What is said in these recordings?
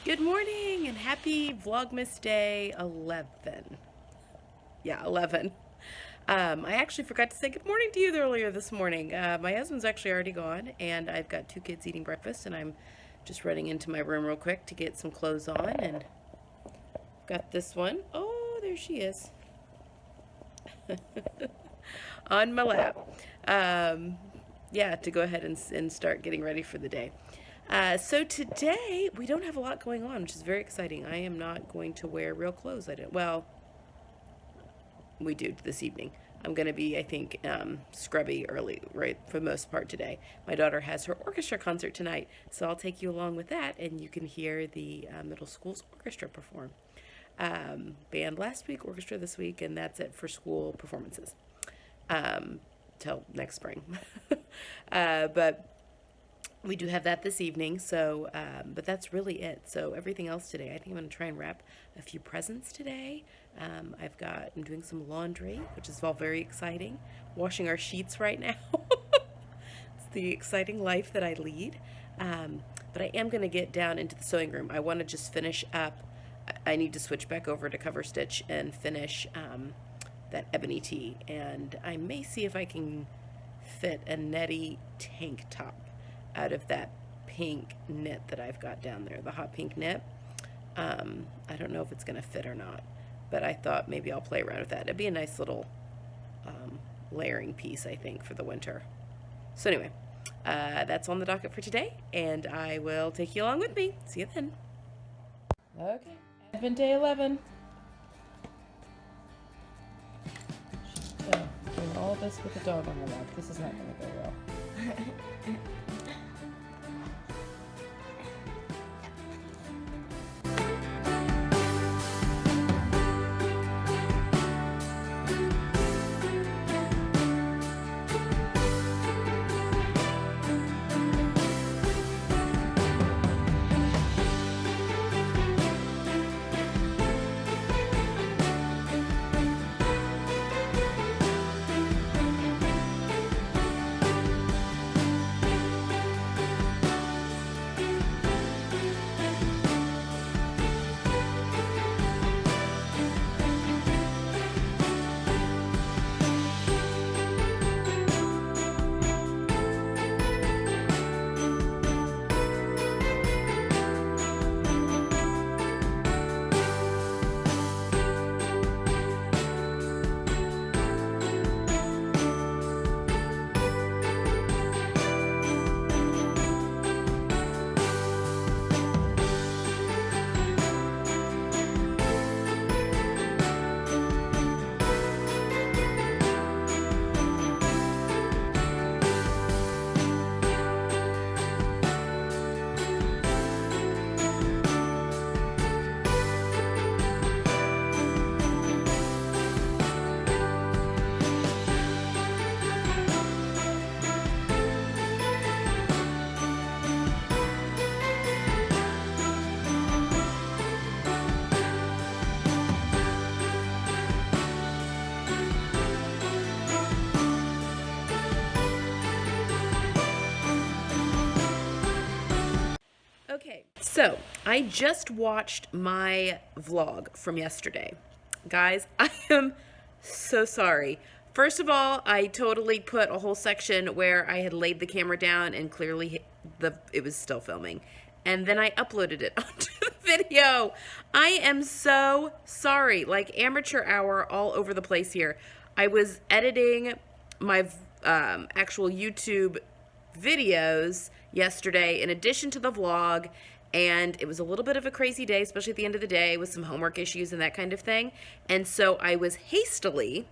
Good morning and happy Vlogmas Day 11. Yeah, 11. I actually forgot to say good morning to you earlier this morning. My husband's actually already gone, and I've got two kids eating breakfast, and I'm just running into my room real quick to get some clothes on, and got this one. Oh, there she is. On my lap. Um, yeah, to go ahead and start getting ready for the day. So today we don't have a lot going on, which is very exciting. I am not going to wear real clothes. I don't. Well, we do this evening. I'm going to be, I think, scrubby early, right, for the most part today. My daughter has her orchestra concert tonight, so I'll take you along with that, and you can hear the middle school's orchestra perform. Band last week, orchestra this week, and that's it for school performances till next spring. But we do have that this evening, so but that's really it. So everything else today, I think I'm going to try and wrap a few presents today. I'm doing some laundry, which is all very exciting. Washing our sheets right now. It's the exciting life that I lead. But I am going to get down into the sewing room. I want to just finish up. I need to switch back over to cover stitch and finish that ebony tee, and I may see if I can fit a netty tank top out of that pink knit that I've got down there, the hot pink knit. I don't know if it's going to fit or not, but I thought maybe I'll play around with that. It'd be a nice little layering piece, I think, for the winter. So anyway, that's on the docket for today, and I will take you along with me. See you then. Okay, Advent Day 11. Doing all this with the dog on her lap. This is not going to go well. Okay, so I just watched my vlog from yesterday. Guys, I am so sorry. First of all, I totally put a whole section where I had laid the camera down and clearly it was still filming. And then I uploaded it onto the video. I am so sorry. Like amateur hour all over the place here. I was editing my actual YouTube videos yesterday in addition to the vlog, and it was a little bit of a crazy day, especially at the end of the day with some homework issues and that kind of thing. And so I was hastily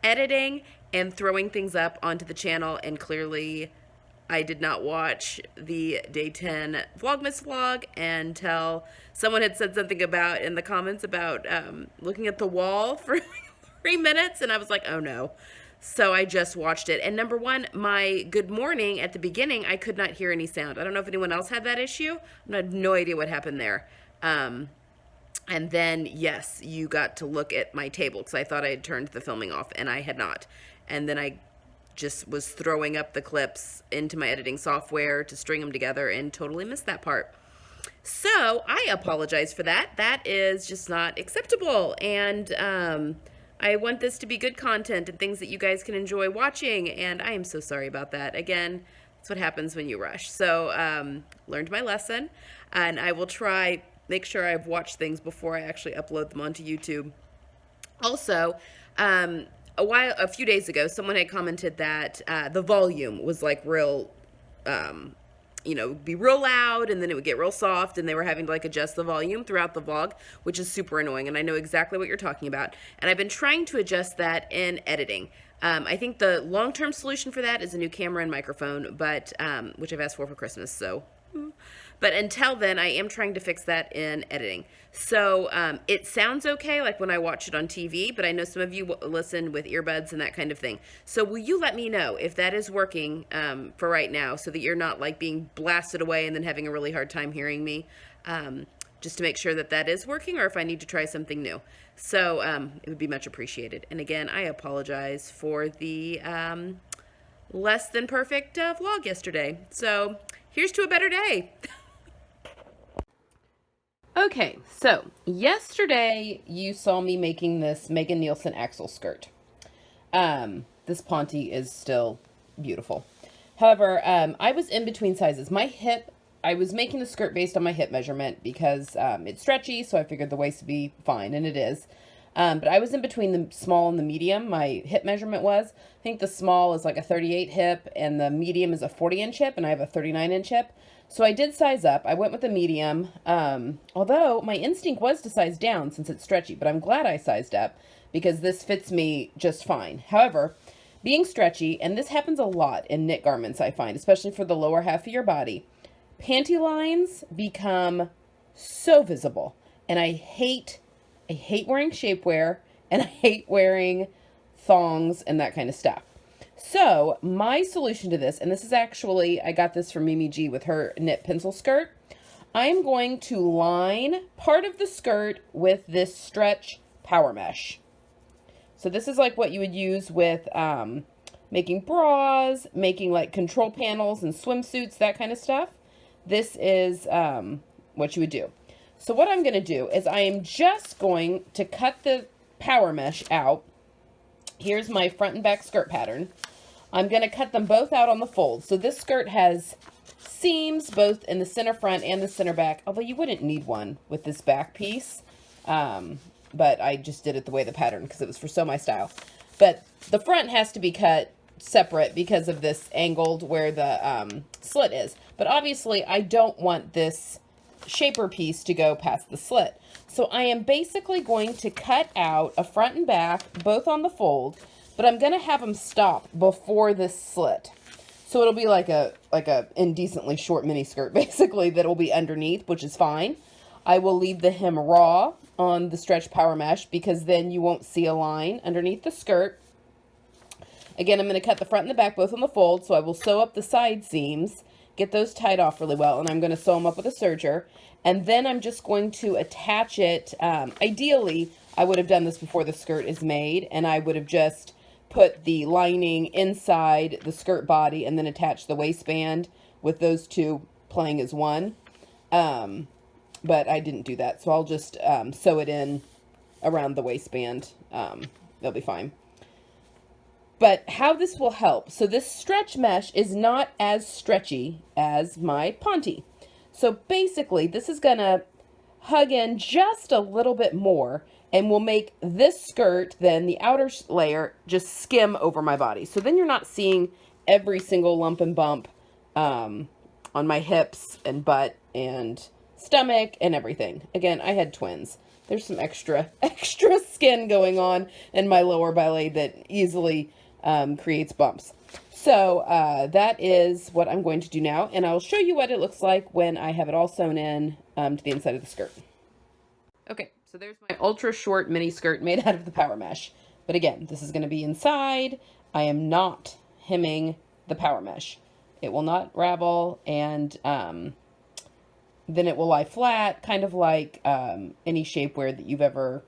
editing and throwing things up onto the channel, and clearly I did not watch the day 10 Vlogmas vlog until someone had said something about in the comments about looking at the wall for 3 minutes, and I was like, oh no. So I just watched it. And number one, my good morning at the beginning, I could not hear any sound. I don't know if anyone else had that issue. I had no idea what happened there. And then, yes, you got to look at my table because I thought I had turned the filming off, and I had not. And then I just was throwing up the clips into my editing software to string them together and totally missed that part. So I apologize for that. That is just not acceptable. And I want this to be good content and things that you guys can enjoy watching. And I am so sorry about that. Again, that's what happens when you rush. So learned my lesson. And I will try, make sure I've watched things before I actually upload them onto YouTube. Also, a few days ago, someone had commented that the volume was like real, be real loud, and then it would get real soft, and they were having to like adjust the volume throughout the vlog, which is super annoying. And I know exactly what you're talking about. And I've been trying to adjust that in editing. I think the long-term solution for that is a new camera and microphone, but which I've asked for Christmas. So. But until then, I am trying to fix that in editing. So it sounds okay, like when I watch it on TV, but I know some of you listen with earbuds and that kind of thing. So will you let me know if that is working for right now, so that you're not like being blasted away and then having a really hard time hearing me, just to make sure that that is working, or if I need to try something new. So it would be much appreciated. And again, I apologize for the less than perfect vlog yesterday. So here's to a better day. Okay, so yesterday you saw me making this Megan Nielsen axle skirt. This Ponte is still beautiful. However, I was in between sizes. I was making the skirt based on my hip measurement because it's stretchy, so I figured the waist would be fine, and it is. But I was in between the small and the medium. My hip measurement was. I think the small is like a 38 hip, and the medium is a 40-inch hip, and I have a 39-inch hip. So I did size up. I went with the medium, although my instinct was to size down since it's stretchy, but I'm glad I sized up because this fits me just fine. However, being stretchy, and this happens a lot in knit garments, I find, especially for the lower half of your body, panty lines become so visible, and I hate wearing shapewear, and I hate wearing thongs and that kind of stuff. So my solution to this, and this is actually, I got this from Mimi G with her knit pencil skirt. I'm going to line part of the skirt with this stretch power mesh. So this is like what you would use with making bras, making like control panels and swimsuits, that kind of stuff. This is what you would do. So what I'm going to do is I am just going to cut the power mesh out. Here's my front and back skirt pattern. I'm going to cut them both out on the fold. So this skirt has seams both in the center front and the center back, although you wouldn't need one with this back piece. But I just did it the way the pattern because it was for Sew My Style. But the front has to be cut separate because of this angled where the slit is. But obviously I don't want this shaper piece to go past the slit. So I am basically going to cut out a front and back, both on the fold, but I'm going to have them stop before this slit. So it'll be like a indecently short mini skirt, basically, that will be underneath, which is fine. I will leave the hem raw on the stretch power mesh because then you won't see a line underneath the skirt. Again, I'm going to cut the front and the back both on the fold, so I will sew up the side seams, get those tied off really well, and I'm going to sew them up with a serger. And then I'm just going to attach it. Ideally, I would have done this before the skirt is made, and I would have just put the lining inside the skirt body and then attach the waistband with those two playing as one. But I didn't do that, so I'll just sew it in around the waistband. They'll be fine. But how this will help. So this stretch mesh is not as stretchy as my Ponte. So basically, this is going to hug in just a little bit more and will make this skirt, then the outer layer, just skim over my body. So then you're not seeing every single lump and bump on my hips and butt and stomach and everything. Again, I had twins. There's some extra skin going on in my lower belly that easily creates bumps. So that is what I'm going to do now, and I'll show you what it looks like when I have it all sewn in to the inside of the skirt. Okay, so there's my ultra short mini skirt made out of the power mesh. But again, this is going to be inside. I am not hemming the power mesh. It will not ravel, and then it will lie flat, kind of like any shapewear that you've ever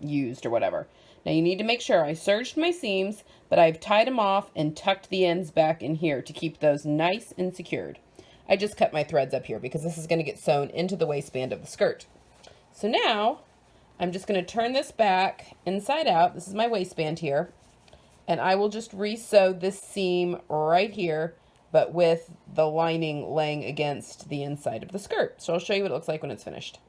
used or whatever. Now you need to make sure I serged my seams, but I've tied them off and tucked the ends back in here to keep those nice and secured. I just cut my threads up here because this is going to get sewn into the waistband of the skirt. So now I'm just going to turn this back inside out. This is my waistband here. And I will just re-sew this seam right here, but with the lining laying against the inside of the skirt. So I'll show you what it looks like when it's finished.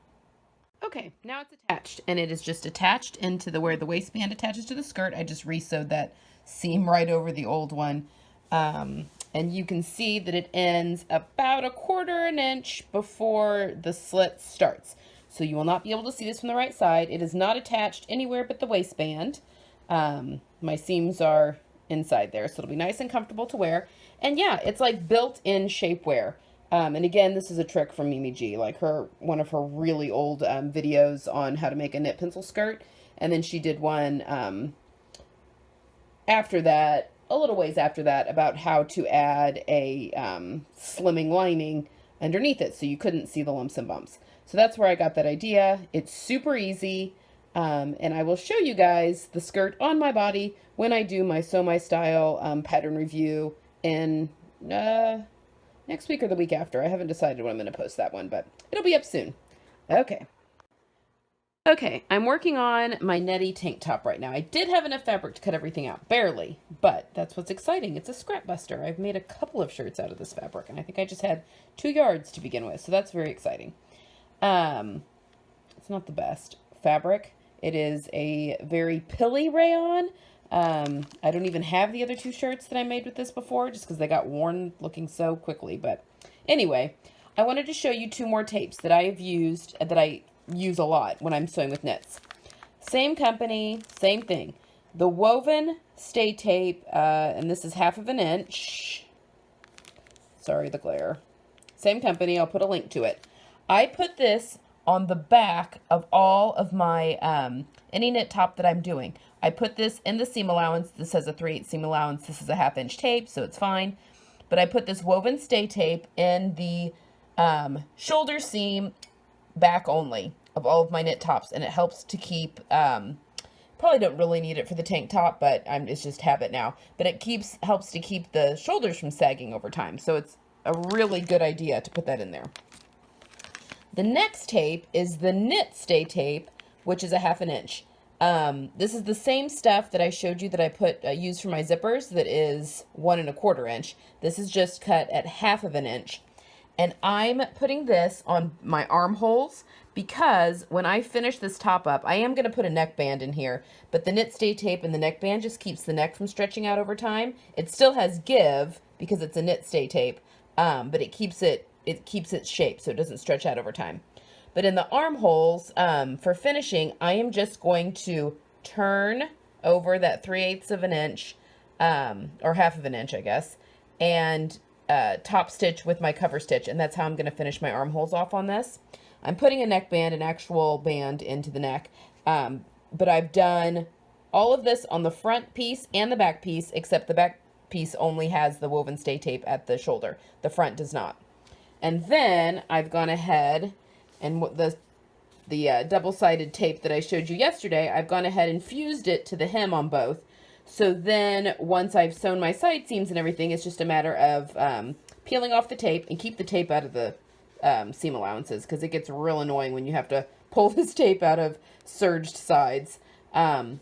Okay, now it's attached, and it is just attached into where the waistband attaches to the skirt. I just re-sewed that seam right over the old one. And you can see that it ends about 1/4 inch before the slit starts. So you will not be able to see this from the right side. It is not attached anywhere but the waistband. My seams are inside there, so it'll be nice and comfortable to wear. And yeah, it's like built-in shapewear. And again, this is a trick from Mimi G, like one of her really old videos on how to make a knit pencil skirt. And then she did one after that, a little ways after that, about how to add a slimming lining underneath it so you couldn't see the lumps and bumps. So that's where I got that idea. It's super easy. And I will show you guys the skirt on my body when I do my Sew My Style pattern review in next week or the week after. I haven't decided when I'm going to post that one, but it'll be up soon. Okay. Okay, I'm working on my netty tank top right now. I did have enough fabric to cut everything out, barely, but that's what's exciting. It's a scrap buster. I've made a couple of shirts out of this fabric, and I think I just had 2 yards to begin with, so that's very exciting. It's not the best fabric. It is a very pilly rayon. I don't even have the other 2 shirts that I made with this before, just because they got worn looking so quickly. But anyway, I wanted to show you 2 more tapes that I have used, that I use a lot when I'm sewing with knits. Same company, same thing. The woven stay tape, and this is 1/2 inch. Sorry, the glare. Same company, I'll put a link to it. I put this on the back of all of my, any knit top that I'm doing. I put this in the seam allowance. This has a 3/8 seam allowance. This is a 1/2 inch tape, so it's fine. But I put this woven stay tape in the shoulder seam back only of all of my knit tops, and it helps to keep, probably don't really need it for the tank top, but it's just habit now. But it helps to keep the shoulders from sagging over time. So it's a really good idea to put that in there. The next tape is the knit stay tape, which is a 1/2 inch. This is the same stuff that I showed you that I used for my zippers, that is 1 1/4 inch. This is just cut at 1/2 inch. And I'm putting this on my armholes because when I finish this top up, I am going to put a neckband in here, but the knit stay tape and the neckband just keeps the neck from stretching out over time. It still has give because it's a knit stay tape, but it keeps its shape so it doesn't stretch out over time. But in the armholes, for finishing, I am just going to turn over that 3/8 inch, or 1/2 inch, I guess, and top stitch with my cover stitch, and that's how I'm going to finish my armholes off on this. I'm putting a neckband, an actual band, into the neck, but I've done all of this on the front piece and the back piece, except the back piece only has the woven stay tape at the shoulder. The front does not. And then I've gone ahead and the double-sided tape that I showed you yesterday, I've gone ahead and fused it to the hem on both. So then once I've sewn my side seams and everything, it's just a matter of peeling off the tape, and keep the tape out of the seam allowances, because it gets real annoying when you have to pull this tape out of serged sides. But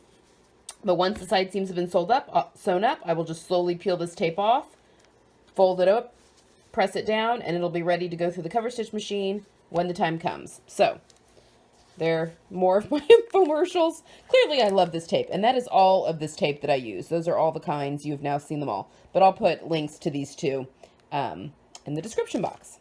once the side seams have been sewn up, I will just slowly peel this tape off, fold it up, press it down, and it'll be ready to go through the cover stitch machine when the time comes. So they're more of my infomercials. Clearly I love this tape, and that is all of this tape that I use. Those are all the kinds. You've now seen them all, but I'll put links to these 2 in the description box.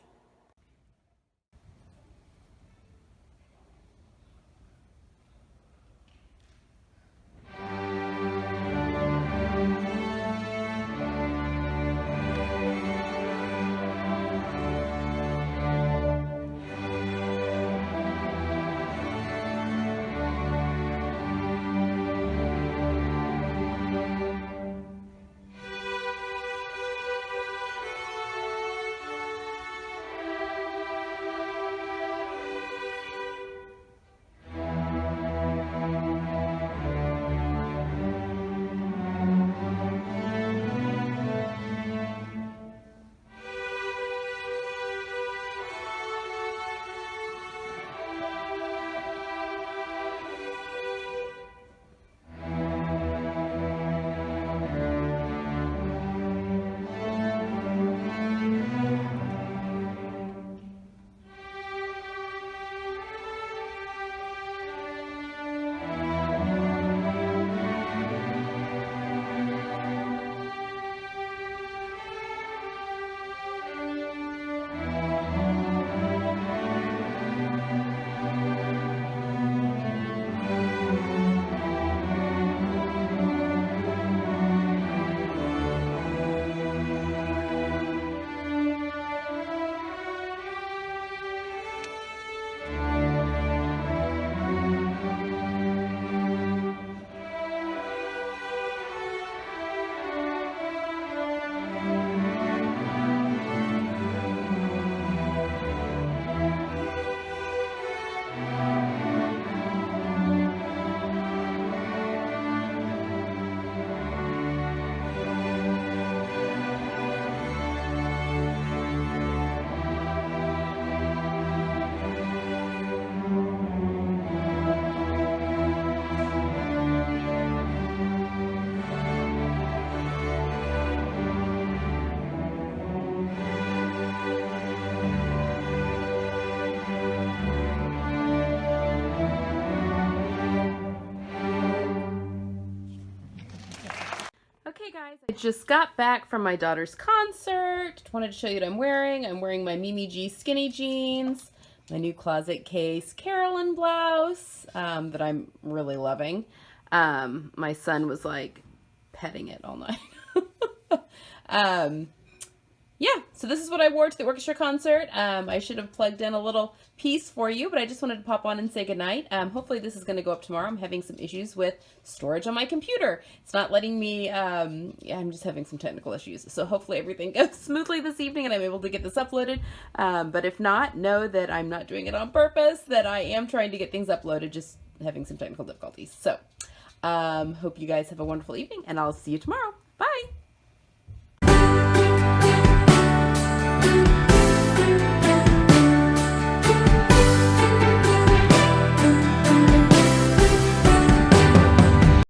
Guys, I just got back from my daughter's concert. Wanted to show you what I'm wearing. I'm wearing my Mimi G skinny jeans, my new Closet Case Carolyn blouse that I'm really loving. My son was like petting it all night. Yeah, so this is what I wore to the orchestra concert. I should have plugged in a little piece for you, but I just wanted to pop on and say goodnight. Hopefully this is going to go up tomorrow. I'm having some issues with storage on my computer. It's not letting me, yeah, I'm just having some technical issues. So hopefully everything goes smoothly this evening and I'm able to get this uploaded. But if not, know that I'm not doing it on purpose, that I am trying to get things uploaded, just having some technical difficulties. So hope you guys have a wonderful evening and I'll see you tomorrow. Bye!